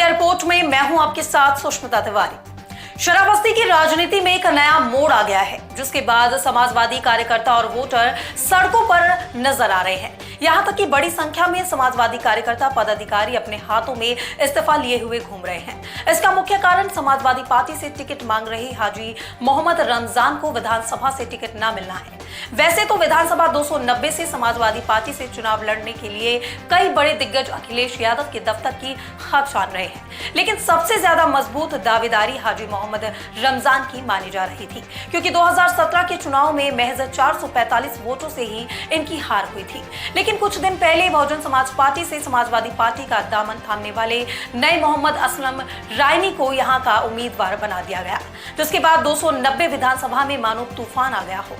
Airport में मैं हूं आपके साथ सुष्मिता तिवारी। शराबस्ती की राजनीति में एक नया मोड़ आ गया है, जिसके बाद समाजवादी कार्यकर्ता और वोटर सड़कों पर नजर आ रहे हैं। यहां तक कि बड़ी संख्या में समाजवादी कार्यकर्ता पदाधिकारी अपने हाथों में इस्तीफा लिए हुए घूम रहे हैं। इसका मुख्य कारण समाजवादी पार्टी से टिकट मांग रहे हाजी मोहम्मद रमजान को विधानसभा से टिकट न मिलना है। वैसे तो विधानसभा 290 से समाजवादी पार्टी से चुनाव लड़ने के लिए कई बड़े दिग्गज अखिलेश यादव के दफ्तर की खाक छान रहे हैं, लेकिन सबसे ज्यादा मजबूत दावेदारी हाजी मोहम्मद रमजान की मानी जा रही थी, क्योंकि 2017 के चुनाव में महज 445 वोटों से ही इनकी हार हुई थी। लेकिन कुछ दिन पहले बहुजन समाज पार्टी से समाजवादी पार्टी का दामन थामने वाले नए मोहम्मद असलम रायनी को यहां का उम्मीदवार बना दिया गया, जिसके बाद 290 विधानसभा में मानो तूफान आ गया हो।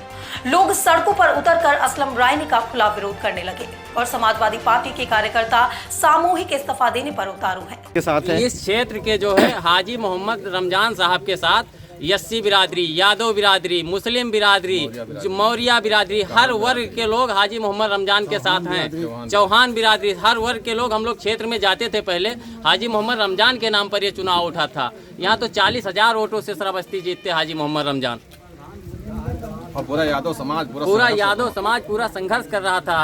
लोग सड़कों पर उतरकर असलम रायनी का खुला विरोध करने लगे और समाजवादी पार्टी के कार्यकर्ता सामूहिक इस्तीफा देने पर उतारू हैं। इस क्षेत्र के जो है हाजी मोहम्मद रमजान साहब के साथ यस्सी बिरादरी, यादव बिरादरी, मुस्लिम बिरादरी, मौर्या बिरादरी, हर वर्ग के लोग हाजी मोहम्मद रमजान के साथ हैं। चौहान बिरादरी, हर वर्ग के लोग हम लोग क्षेत्र में जाते थे। पहले हाजी मोहम्मद रमजान के नाम पर ये चुनाव उठा था। यहाँ तो 40,000 वोटों से शराबस्ती जीतते हाजी मोहम्मद रमजान। और पूरा यादव समाज पूरा संघर्ष कर रहा था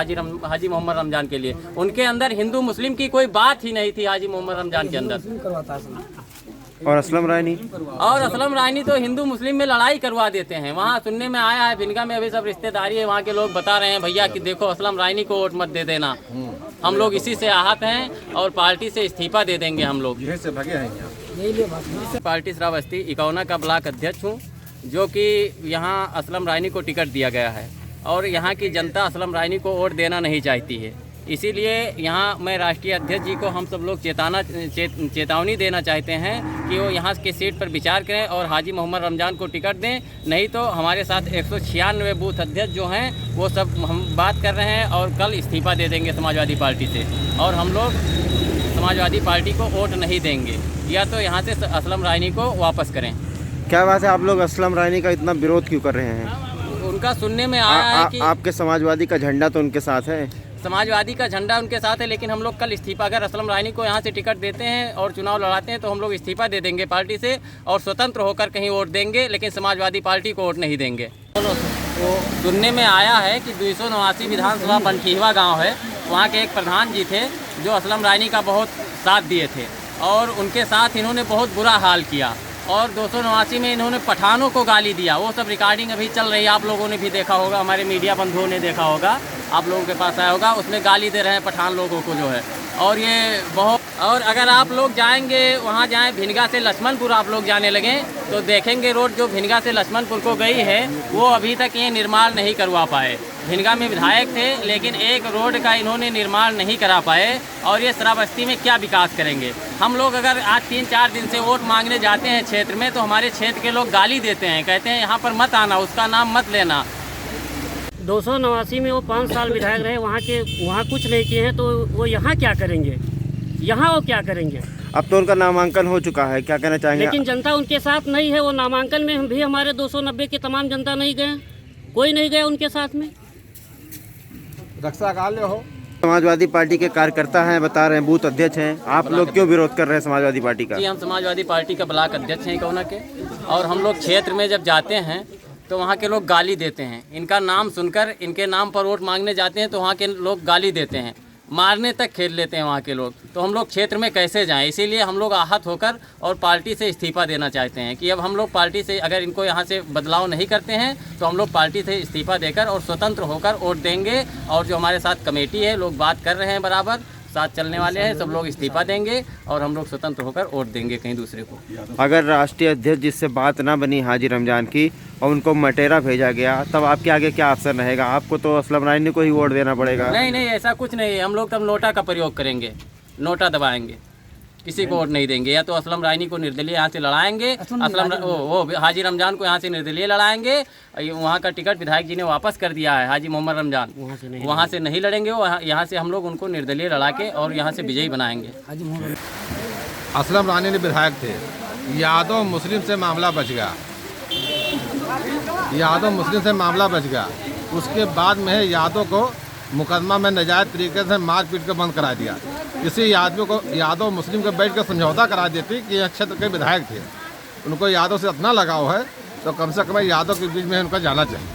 हाजी मोहम्मद रमजान के लिए। उनके अंदर हिंदू मुस्लिम की कोई बात ही नहीं थी हाजी मोहम्मद रमजान के अंदर। और असलम रायनी तो हिंदू मुस्लिम में लड़ाई करवा देते हैं। वहाँ सुनने में आया है, भिनगा में अभी सब रिश्तेदारी है, वहाँ के लोग बता रहे हैं भैया कि देखो असलम रायनी को वोट मत दे देना। हम लोग इसी से आहत हैं और पार्टी से इस्तीफा दे देंगे। हम लोग पार्टी श्रावस्ती इकौना का ब्लॉक अध्यक्ष हूँ, जो कि यहाँ असलम रायनी को टिकट दिया गया है और यहाँ की जनता असलम रायनी को वोट देना नहीं चाहती है। इसीलिए यहाँ मैं राष्ट्रीय अध्यक्ष जी को हम सब लोग चेतावनी देना चाहते हैं कि वो यहाँ के सीट पर विचार करें और हाजी मोहम्मद रमजान को टिकट दें। नहीं तो हमारे साथ 196 बूथ अध्यक्ष जो हैं वो सब हम बात कर रहे हैं और कल इस्तीफा दे देंगे समाजवादी पार्टी से, और हम लोग समाजवादी पार्टी को वोट नहीं देंगे, या तो यहाँ से असलम रायनी को वापस करें। क्या बात है, आप लोग असलम रायनी का इतना विरोध क्यों कर रहे हैं? उनका सुनने में आया है कि आपके समाजवादी का झंडा तो उनके साथ है। समाजवादी का झंडा उनके साथ है, लेकिन हम लोग कल इस्तीफा, अगर असलम रायनी को यहाँ से टिकट देते हैं और चुनाव लड़ाते हैं तो हम लोग इस्तीफा दे देंगे पार्टी से और स्वतंत्र होकर कहीं वोट देंगे, लेकिन समाजवादी पार्टी को वोट नहीं देंगे। तो सुनने में आया है कि 289 विधानसभा बनठीवा गाँव है, वहाँ के एक प्रधान जी थे जो असलम रायनी का बहुत साथ दिए थे और उनके साथ इन्होंने बहुत बुरा हाल किया और 289 में इन्होंने पठानों को गाली दिया। वो सब रिकॉर्डिंग अभी चल रही है, आप लोगों ने भी देखा होगा, हमारे मीडिया बंधुओं ने देखा होगा, आप लोगों के पास आया होगा। उसमें गाली दे रहे हैं पठान लोगों को जो है, और ये बहुत। और अगर आप लोग जाएंगे वहाँ जाएं भिनगा से लक्ष्मणपुर आप लोग जाने लगें तो देखेंगे रोड जो भिनगा से लक्ष्मणपुर को गई है वो अभी तक ये निर्माण नहीं करवा पाए। भिनगा में विधायक थे, लेकिन एक रोड का इन्होंने निर्माण नहीं करा पाए और ये श्रावस्ती में क्या विकास करेंगे। हम लोग अगर आज 3-4 दिन से वोट मांगने जाते हैं क्षेत्र में तो हमारे क्षेत्र के लोग गाली देते हैं, कहते हैं यहाँ पर मत आना, उसका नाम मत लेना। 289 में वो 5 साल विधायक रहे, वहाँ कुछ नहीं किए हैं, तो वो यहाँ क्या करेंगे? यहाँ वो क्या करेंगे? अब तो उनका नामांकन हो चुका है, क्या कहना चाहेंगे? लेकिन जनता उनके साथ नहीं है। वो नामांकन में भी हमारे 290 की तमाम जनता नहीं गए, कोई नहीं गया उनके साथ में। रक्षा काल हो समाजवादी पार्टी के कार्यकर्ता हैं, बता रहे हैं बूथ अध्यक्ष हैं, आप लोग क्यों विरोध कर रहे हैं समाजवादी पार्टी का? जी, हम समाजवादी पार्टी का ब्लॉक अध्यक्ष हैं इकौना के, और हम लोग क्षेत्र में जब जाते हैं तो वहाँ के लोग गाली देते हैं। इनका नाम सुनकर इनके नाम पर वोट मांगने जाते हैं तो वहाँ के लोग गाली देते हैं, मारने तक खेल लेते हैं वहाँ के लोग। तो हम लोग क्षेत्र में कैसे जाएं? इसीलिए हम लोग आहत होकर और पार्टी से इस्तीफा देना चाहते हैं कि अब हम लोग पार्टी से, अगर इनको यहाँ से बदलाव नहीं करते हैं तो हम लोग पार्टी से इस्तीफा देकर और स्वतंत्र होकर वोट देंगे। और जो हमारे साथ कमेटी है, लोग बात कर रहे हैं, बराबर साथ चलने वाले हैं, सब लोग इस्तीफा देंगे और हम लोग स्वतंत्र होकर वोट देंगे कहीं दूसरे को। अगर राष्ट्रीय अध्यक्ष जिससे बात ना बनी हाजी रमजान की और उनको मटेरा भेजा गया, तब आपके आगे क्या अवसर रहेगा? आपको तो असलम रायनी को ही वोट देना पड़ेगा। नहीं, ऐसा कुछ नहीं है। हम लोग तब नोटा का प्रयोग करेंगे, नोटा दबाएंगे, किसी को वोट नहीं देंगे। या तो असलम रायनी को निर्दलीय यहाँ से लड़ाएंगे, हाजी रमजान को यहाँ से निर्दलीय लड़ाएंगे। वहाँ का टिकट विधायक जी ने वापस कर दिया है, हाजी मोहम्मद रमजान वहाँ से नहीं लड़ेंगे। वो यहाँ से हम लोग उनको निर्दलीय लड़ा के और यहाँ से विजयी बनाएंगे। असलम रानी ने विधायक थे, यादव मुस्लिम से मामला बच गया। उसके बाद में यादव को मुकदमा में नाजायज तरीके से मार पीट कर बंद करा दिया। किसी आदमी को यादव मुस्लिम को बैठ कर समझौता करा देती कि यह क्षेत्र के विधायक थे, उनको यादव से इतना लगाव है तो कम से कम यादव के बीच में उनका जाना चाहिए,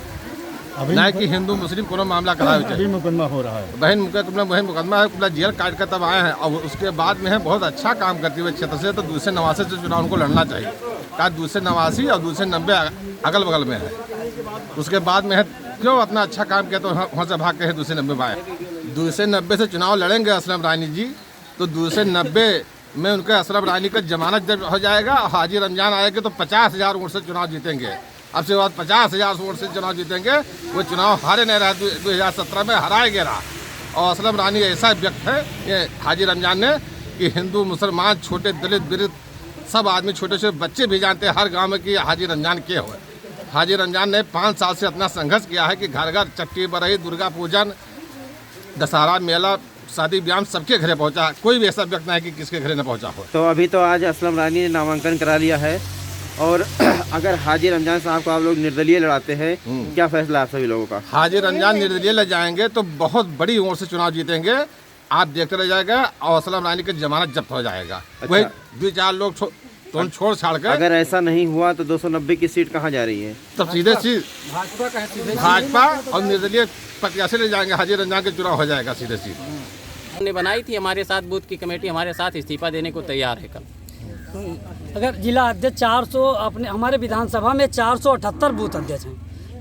न कि हिंदू मुस्लिम कोनो मामला कराया चाहिए। मुकदमा हो रहा है, बहन मुकदमा है, पूरा जेल काट कर तब आए हैं और उसके बाद में है बहुत अच्छा काम करते हुए क्षेत्र से, तो 289 से चुनाव उनको लड़ना चाहिए। कहा 289 और 290 अगल बगल में है, उसके बाद में है क्यों इतना अच्छा काम किया तो वहाँ से भाग के है 290 में आए। 290 से चुनाव लड़ेंगे असलम रानी जी तो 290 में उनके असलम रानी का जमानत जब हो जाएगा, हाजी रमजान आएंगे तो 50,000 वोट से चुनाव जीतेंगे। अब से बाद 50,000 वोट से चुनाव जीतेंगे, वो चुनाव हारे नहीं रहा, 2017 में हराए गया रहा। और असलम रानी ऐसा व्यक्ति है ये हाजी रमजान ने कि हिंदू मुसलमान छोटे दलित बिरित सब आदमी छोटे छोटे बच्चे भी जानते हैं हर गांव में कि हाजी रमजान के हुए। हाजी रमजान ने 5 साल से इतना संघर्ष किया है कि घर घर चट्टी बरही दुर्गा पूजन दशहरा मेला शादी ब्याह सबके घरे पहुंचा, कोई भी ऐसा व्यक्ति नहीं कि किसके घरे न पहुंचा हो। तो अभी तो आज असलम रानी ने नामांकन करा लिया है और अगर हाजी रमजान साहब को आप लोग निर्दलीय लड़ाते हैं, क्या फैसला आप सभी लोगों का? हाजी रमजान निर्दलीय ले जाएंगे तो बहुत बड़ी वोट से चुनाव जीतेंगे, आप देखते रह जाएगा और असलम रानी की जमानत जब्त हो जाएगा। वही 2-4 लोग छोड़ छाड़ कर, अगर ऐसा नहीं हुआ तो 290 की सीट कहाँ जा रही है? तब सीधे भाजपा और निर्दलीय प्रत्याशी ले जाएंगे, हाजी रमजान के चुनाव हो जाएगा सीधे सीधे। हमने बनाई थी, हमारे साथ बूथ की कमेटी हमारे साथ इस्तीफा देने को तैयार है। कल अगर जिला अध्यक्ष 400 अपने हमारे विधानसभा में 478 बूथ अध्यक्ष हैं,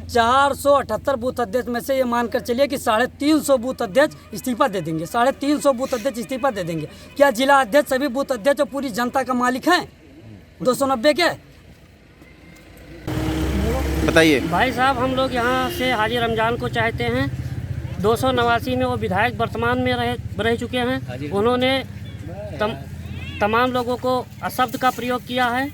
478 बूथ अध्यक्ष में से ये मानकर चलिए कि 350 बूथ अध्यक्ष इस्तीफा दे देंगे, 350 बूथ अध्यक्ष इस्तीफा दे देंगे। क्या जिला अध्यक्ष सभी बूथ अध्यक्ष और पूरी जनता का मालिक हैं 290 के? बताइए भाई साहब, हम लोग यहाँ से हाजी रमजान को चाहते हैं। 289 में वो विधायक वर्तमान में रह चुके हैं, उन्होंने तमाम लोगों को अशब्द का प्रयोग किया है।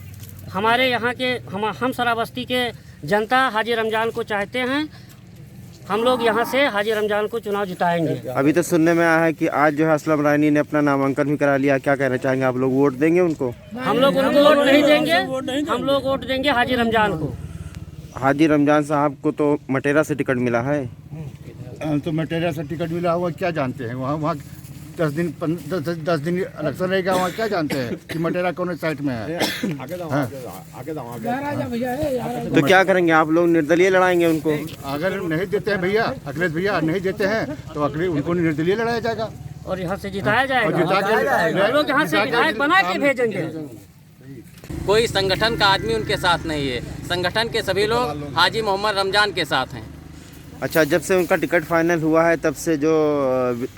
हमारे यहाँ के हम श्रावस्ती के जनता हाजी रमजान को चाहते हैं, हम लोग यहाँ से हाजी रमजान को चुनाव जिताएंगे। अभी तो सुनने में आया है कि आज जो है असलम रानी ने अपना नामांकन भी करा लिया, क्या कहना चाहेंगे आप लोग? वोट देंगे उनको? हम लोग उनको वोट नहीं देंगे, हम लोग वोट देंगे हाजी रमजान को। हाजी रमजान साहब को तो मटेरा से टिकट मिला है, तो मटेरिया से टिकट मिला हुआ क्या जानते हैं? वहाँ 10 दिन इलेक्शन रहेगा, वहाँ क्या जानते हैं कि मटेरा कौन साइड में है? तो क्या करेंगे आप लोग? निर्दलीय लड़ाएंगे उनको? अगर नहीं देते हैं भैया, अखिलेश भैया नहीं देते हैं तो उनको निर्दलीय लड़ाया जाएगा और यहाँ से जिताया जाएगा। हम लोग यहाँ से विधायक बना के भेजेंगे। कोई संगठन का आदमी उनके साथ नहीं है, संगठन के सभी लोग हाजी मोहम्मद रमजान के साथ हैं। अच्छा, जब से उनका टिकट फाइनल हुआ है तब से जो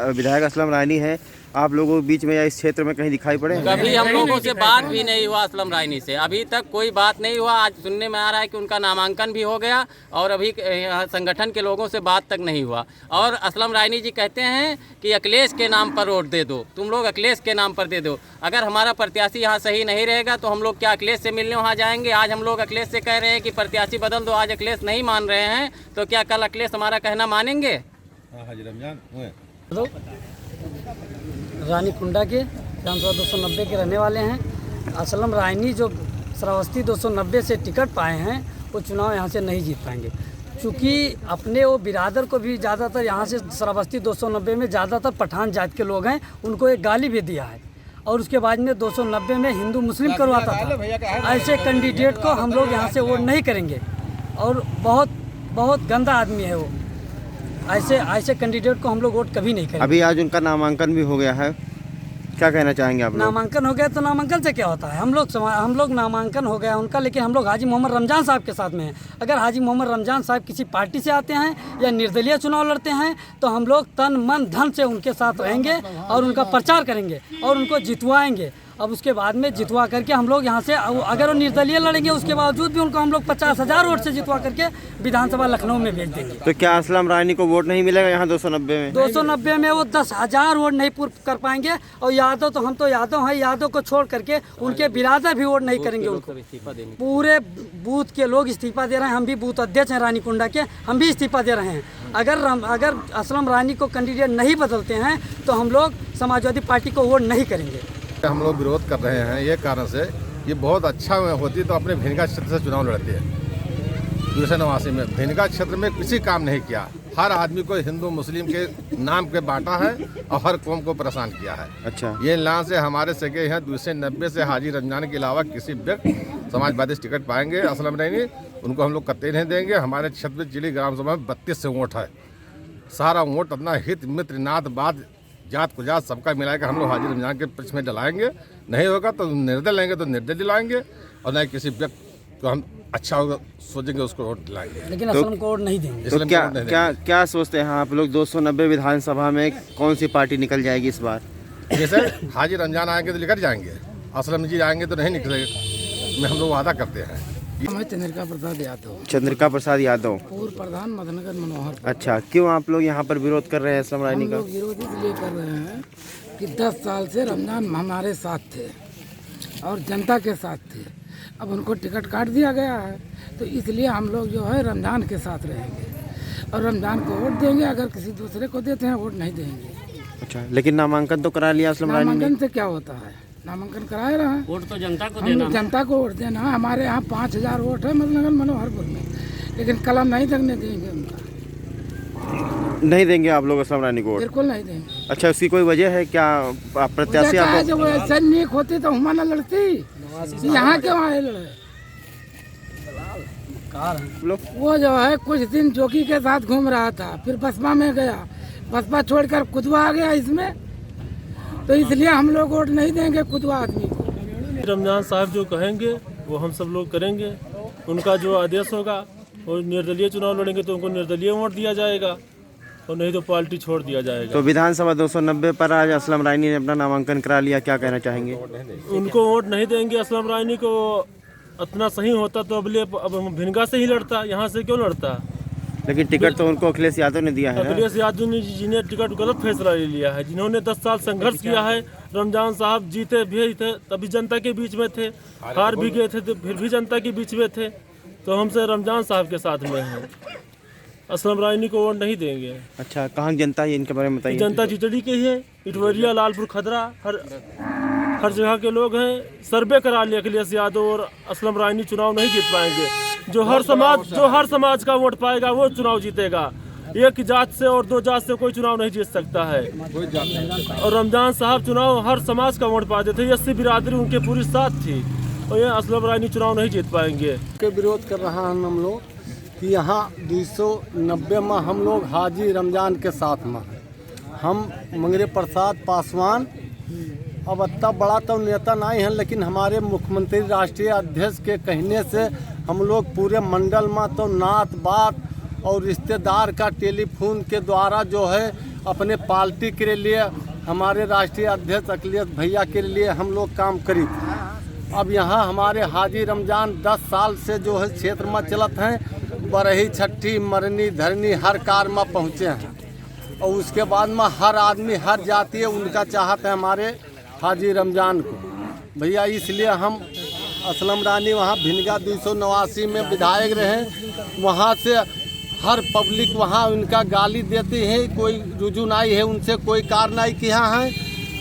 विधायक असलम रानी है, आप लोगों के बीच में या इस क्षेत्र में कहीं दिखाई पड़े? कभी हम लोगों से बात भी नहीं हुआ असलम रानी से, अभी तक कोई बात नहीं हुआ। आज सुनने में आ रहा है कि उनका नामांकन भी हो गया और अभी संगठन के लोगों से बात तक नहीं हुआ। और असलम रानी जी कहते हैं कि अखिलेश के नाम पर वोट दे दो, तुम लोग अखिलेश के नाम पर दे दो। अगर हमारा प्रत्याशी यहाँ सही नहीं रहेगा तो हम लोग क्या अखिलेश से मिलने वहाँ जाएंगे? आज हम लोग अखिलेश से कह रहे हैं कि प्रत्याशी बदल दो, आज अखिलेश नहीं मान रहे हैं तो क्या कल अखिलेश हमारा कहना मानेंगे? रानी कुंडा के विधानसभा 290 के रहने वाले हैं। असलम रानी जो श्रावस्ती 290 से टिकट पाए हैं वो चुनाव यहाँ से नहीं जीत पाएंगे, चूँकि अपने वो बिरादर को भी ज़्यादातर यहाँ से श्रावस्ती 290 में ज़्यादातर पठान जात के लोग हैं, उनको एक गाली भी दिया है और उसके बाद में 290 में हिंदू मुस्लिम करवाता था। ऐसे कैंडिडेट को हम लोग यहाँ से वोट नहीं करेंगे और बहुत गंदा आदमी है वो। ऐसे कैंडिडेट को हम लोग वोट कभी नहीं करेंगे। अभी आज उनका नामांकन भी हो गया है, क्या कहना चाहेंगे आप लोग? नामांकन हो गया तो नामांकन से क्या होता है? हम लोग नामांकन हो गया उनका, लेकिन हम लोग हाजी मोहम्मद रमजान साहब के साथ में हैं। अगर हाजी मोहम्मद रमजान साहब किसी पार्टी से आते हैं या निर्दलीय चुनाव लड़ते हैं तो हम लोग तन मन धन से उनके साथ रहेंगे और उनका प्रचार करेंगे और उनको जितवाएंगे। अब उसके बाद में जितवा करके हम लोग यहाँ से, अगर वो निर्दलीय लड़ेंगे उसके बावजूद भी उनको हम लोग 50,000 वोट से जितवा करके विधानसभा लखनऊ में भेज देंगे। तो क्या असलम रानी को वोट नहीं मिलेगा यहाँ 290 में? 290 में वो 10,000 वोट नहीं पूर्ण कर पाएंगे और यादव तो हम तो यादव हैं, यादव को छोड़ करके उनके बिरादर भी वोट नहीं करेंगे उनको। पूरे बूथ के लोग इस्तीफा दे रहे हैं, हम भी बूथ अध्यक्ष हैं रानी कुंडा के, हम भी इस्तीफा दे रहे हैं। अगर असलम रानी को कैंडिडेट नहीं बदलते हैं तो हम लोग समाजवादी पार्टी को वोट नहीं करेंगे। हम लोग विरोध कर रहे हैं ये कारण से, ये बहुत अच्छा होती तो अपने भिनगा क्षेत्र से चुनाव लड़ते हैं। 289 में भिनगा क्षेत्र में किसी काम नहीं किया। हर आदमी को हिंदू मुस्लिम के नाम के बांटा है और हर कौम को परेशान किया है। अच्छा, ये लान से हमारे सगे हैं 290 से हाजी रमजान के अलावा किसी व्यक्ति समाजवादी टिकट पाएंगे असलम रैनी उनको हम लोग कतई नहीं देंगे। हमारे क्षेत्र में चिली ग्राम सभा में 32 से वोट है। सारा वोट अपना हित मित्र नात बात जात कुजात सबका मिलाकर हम लोग हाजी रमजान के पक्ष में डलाएंगे। नहीं होगा तो निर्दय लेंगे तो निर्दय दिलाएंगे और न किसी व्यक्ति को हम अच्छा होगा सोचेंगे उसको वोट दिलाएंगे। लेकिन असलम को वोट नहीं देंगे। तो क्या सोचते हैं आप लोग 290 विधानसभा में कौन सी पार्टी निकल जाएगी इस बार? जैसे हाजी रमजान आएंगे तो लेकर जाएंगे, असलम जी आएंगे तो नहीं निकलेगा, में हम लोग वादा करते हैं। मैं चंद्रिका प्रसाद यादव, चंद्रिका प्रसाद यादव, पूर्व प्रधान मधुनगर मनोहर। अच्छा, क्यों आप लोग यहाँ पर विरोध कर रहे हैं असलम रायनी का? हम लोग विरोध इसलिए कर रहे हैं कि 10 साल से रमजान हमारे साथ थे और जनता के साथ थे। अब उनको टिकट काट दिया गया है तो इसलिए हम लोग जो है रमजान के साथ रहेंगे और रमजान को वोट देंगे। अगर किसी दूसरे को देते हैं वोट नहीं देंगे। अच्छा, लेकिन नामांकन तो करा लिया असलम रायनी ने। नामांकन से क्या होता है? नामांकन कराए रहे हैं। वोट तो जनता को हम जनता को वोट देना। हमारे यहाँ 5000 वोट है मधुनगर मनोहरपुर में, लेकिन कलम नहीं लगने देंगे उनका। नहीं देंगे आप लोग असलम रायनी को वोट? बिल्कुल नहीं देंगे। अच्छा, उसकी कोई वजह है क्या? प्रत्याशी आप जब वो ऐसा नीक होती तो हुमा न लड़ती, यहाँ क्यों आए लड़े? लोग? वो जो है कुछ दिन जोगी के साथ घूम रहा था, फिर बसपा में गया, बसपा छोड़कर कुदवा आ गया इसमें, तो इसलिए हम लोग वोट नहीं देंगे कुदवा आदमी को। रमजान साहब जो कहेंगे वो हम सब लोग करेंगे। उनका जो आदेश होगा वो निर्दलीय चुनाव लड़ेंगे तो उनको निर्दलीय वोट दिया जाएगा और नहीं तो पार्टी छोड़ दिया जाएगा। तो विधानसभा 290 पर आज असलम रायनी ने अपना नामांकन करा लिया, क्या कहना चाहेंगे? उनको वोट नहीं देंगे असलम रायनी को। इतना सही होता तो अब भिनगा से ही लड़ता, यहाँ से क्यों लड़ता? लेकिन टिकट तो उनको अखिलेश यादव ने दिया है ना? अखिलेश यादव ने जिन्हें टिकट गलत फैसला ले लिया है, जिन्होंने 10 साल संघर्ष किया है। रमजान साहब जीते भी थे तभी जनता के बीच में थे, हार भी गए थे तो फिर भी जनता के बीच में थे। तो हमसे रमजान साहब के साथ में हैं, असलम रायनी को वोट नहीं देंगे। अच्छा, कहाँ जनता है इनके बारे में बताइए। जनता चिचड़ी के ही है, इटवरिया लालपुर खदरा हर जगह के लोग हैं। सर्वे करा लिया अखिलेश यादव और असलम रायनी चुनाव नहीं जीत पाएंगे। जो हर समाज का वोट पाएगा वो चुनाव जीतेगा। एक जात से और 2 जात से कोई चुनाव नहीं जीत सकता है। और रमजान साहब चुनाव हर समाज का वोट पाते थे। 80 बिरादरी उनके पूरी साथ थी और ये असलम रायनी चुनाव नहीं जीत पाएंगे। के विरोध कर रहा है हम लोग कि यहाँ 290 में हम लोग हाजी रमजान के साथ में हैं। हम मंगरे प्रसाद पासवान अब इतना बड़ा तो नेता नहीं है, लेकिन हमारे मुख्यमंत्री राष्ट्रीय अध्यक्ष के कहने से हम लोग पूरे मंडल में तो नात बात और रिश्तेदार का टेलीफोन के द्वारा जो है अपने पार्टी के लिए हमारे राष्ट्रीय अध्यक्ष अखिलेश भैया के लिए हम लोग काम करी। अब यहाँ हमारे हाजी रमजान 10 साल से जो है क्षेत्र में चलत हैं। बरही छठी मरनी धरनी हर कार में पहुँचे हैं और उसके बाद में हर आदमी हर जाति उनका चाहत है हमारे हाजी रमजान को भैया। इसलिए हम असलम रानी वहाँ भिनगा 289 में विधायक रहे, वहाँ से हर पब्लिक वहाँ उनका गाली देती है, कोई रुजू नहीं है, उनसे कोई कार्य नहीं किया है।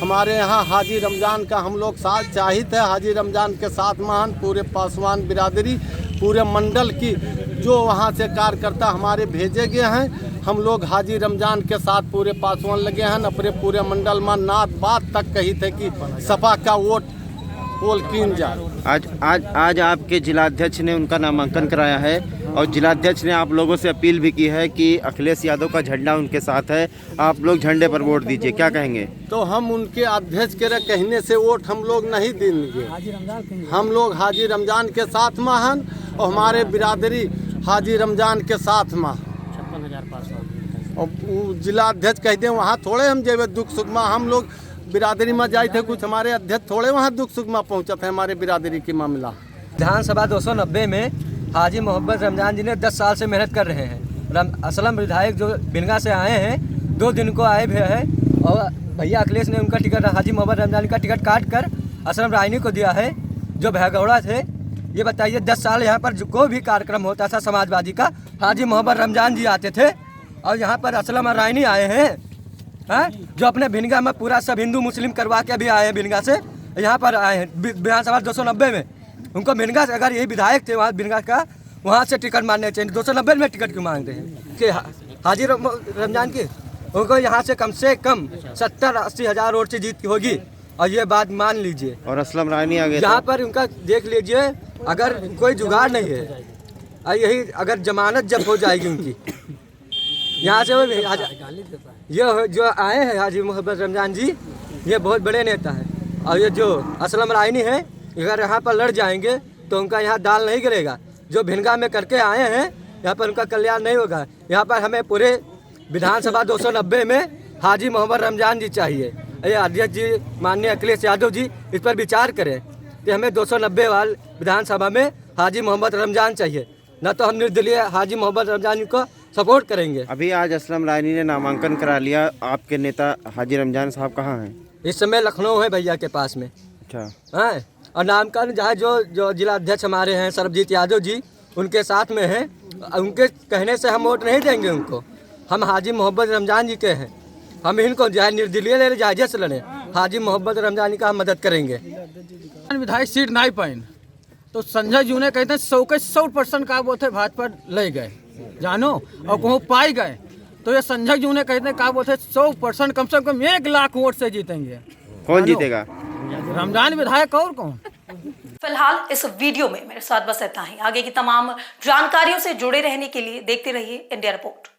हमारे यहाँ हाजी रमजान का हम लोग साथ चाहिए है। हाजी रमजान के साथ महान पूरे पासवान बिरादरी पूरे मंडल की जो वहाँ से कार्यकर्ता हमारे भेजे गए हैं, हम लोग हाजी रमजान के साथ पूरे पासवान लगे हैं। अपने पूरे मंडल में नात बात तक कही थे कि सपा का वोट पोल कीन जाए। आज आपके जिलाध्यक्ष ने उनका नामांकन कराया है और जिलाध्यक्ष ने आप लोगों से अपील भी की है कि अखिलेश यादव का झंडा उनके साथ है, आप लोग झंडे पर वोट दीजिए, क्या कहेंगे? तो हम उनके अध्यक्ष के कहने से वोट हम लोग नहीं देंगे। हम लोग हाजी रमजान के साथ में हैं और हमारे बिरादरी हाजी रमजान के साथ में। और जिला अध्यक्ष कहते हैं वहाँ थोड़े हम जेबे दुख सुख में, हम लोग बिरादरी में जाए थे, कुछ हमारे अध्यक्ष थोड़े वहाँ दुख सुख में पहुँचा थे हमारे बिरादरी की मामला। विधानसभा 290 में हाजी मोहम्मद रमजान जी ने 10 साल से मेहनत कर रहे हैं। असलम विधायक जो बिनगा से आए हैं 2 दिन को आए हुए हैं और भैया अखिलेश ने उनका टिकट हाजी मोहम्मद रमजान का टिकट काट कर असलम रायनी को दिया है जो भैगौड़ा थे। ये बताइए 10 साल यहाँ पर कोई भी कार्यक्रम होता था समाजवादी का, हाजी मोहम्मद रमजान जी आते थे और यहाँ पर असलम रायनी आए हैं जो अपने भिनगा में पूरा सब हिंदू मुस्लिम करवा के भी आए हैं। भिनगा से यहाँ पर आए हैं विधानसभा 290 में। उनको भिनगा से अगर यही विधायक थे वहाँ भिनगा का, वहाँ से टिकट मारने चाहिए। 290 में टिकट क्यों मांगते हैं कि हाजी रमजान की? उनको यहाँ से कम 70-80 हज़ार वोट से जीत होगी, और ये बात मान लीजिए। और असलम रायनी आ गए यहाँ पर उनका देख लीजिए, अगर कोई जुगाड़ नहीं है, यही अगर जमानत जब्त हो जाएगी उनकी यहाँ से। ये जो आए हैं हाजी मोहम्मद रमजान जी, ये बहुत बड़े नेता हैं, और ये जो असलम रायनी है, अगर यहाँ पर लड़ जाएंगे तो उनका यहाँ दाल नहीं गिरेगा। जो भिनगा में करके आए हैं, यहाँ पर उनका कल्याण नहीं होगा। यहाँ पर हमें पूरे विधानसभा 290 में हाजी मोहम्मद रमजान जी चाहिए। ये अध्यक्ष जी माननीय अखिलेश यादव जी इस पर विचार करें कि हमें 290 वाल विधानसभा में हाजी मोहम्मद रमजान चाहिए, न तो हम निर्दलीय हाजी मोहम्मद रमजान को सपोर्ट करेंगे। अभी आज असलम रायनी ने नामांकन करा लिया, आपके नेता हाजी रमजान साहब कहाँ हैं? इस समय लखनऊ है भैया के पास में। अच्छा हैं, और नामकरण जहाँ जो जिला अध्यक्ष हमारे हैं सरबजीत यादव जी, उनके साथ में हैं। उनके कहने से हम वोट नहीं देंगे उनको। हम हाजी मोहम्मद रमजान जी के हैं, हम इनको चाहे निर्दलीय ले जायजे से लड़े, हाजी मोहम्मद रमजान का हम मदद करेंगे। विधायक सीट नहीं पाई तो संजय जी ने कहते हैं 100% का वो थे भाजपा ले गए जानो, और कहूँ पाई गए तो ये संजय जी ने कहते हैं का बोलते 100% कम से कम 1 लाख वोट से जीतेंगे। कौन जीतेगा? रमजान विधायक और कौन? फिलहाल इस वीडियो में मेरे साथ बस इतना ही। आगे की तमाम जानकारियों से जुड़े रहने के लिए देखते रहिए इंडिया रिपोर्ट।